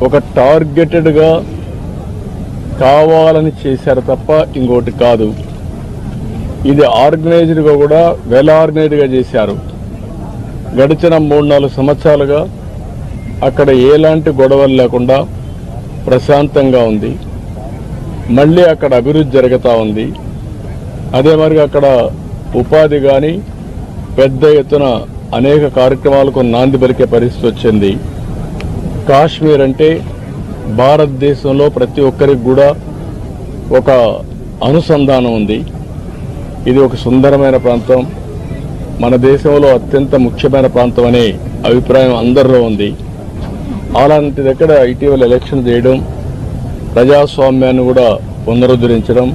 ఒక టార్గెటెడ్గా కావాలని చేశారు తప్ప ఇంకోటి కాదు. ఇది ఆర్గనైజ్డ్గా కూడా వెల్ ఆర్గనైజ్డ్గా చేశారు. గడిచిన 3-4 సంవత్సరాలుగా అక్కడ ఎలాంటి గొడవలు లేకుండా ప్రశాంతంగా ఉంది. మళ్ళీ అక్కడ అభివృద్ధి జరుగుతూ ఉంది. అదే మరి అక్కడ ఉపాధి కానీ పెద్ద ఎత్తున అనేక కార్యక్రమాలకు నాంది పలికే పరిస్థితి వచ్చింది. కాశ్మీర్ అంటే భారతదేశంలో ప్రతి ఒక్కరికి కూడా ఒక అనుసంధానం ఉంది. ఇది ఒక సుందరమైన ప్రాంతం, మన దేశంలో అత్యంత ముఖ్యమైన ప్రాంతం అనే అభిప్రాయం అందరిలో ఉంది. అలాంటి దగ్గర ఇటీవల ఎలక్షన్ చేయడం, ప్రజాస్వామ్యాన్ని కూడా పునరుద్ధరించడం,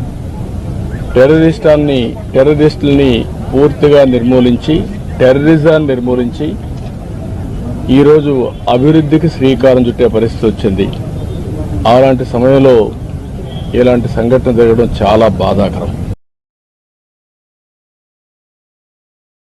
టెర్రరిస్టుల్ని పూర్తిగా నిర్మూలించి, టెర్రరిజాన్ని నిర్మూలించి ఈరోజు అభివృద్ధికి శ్రీకారం చుట్టే పరిస్థితి వచ్చింది. అలాంటి సమయంలో ఇలాంటి సంఘటన జరగడం చాలా బాధాకరం.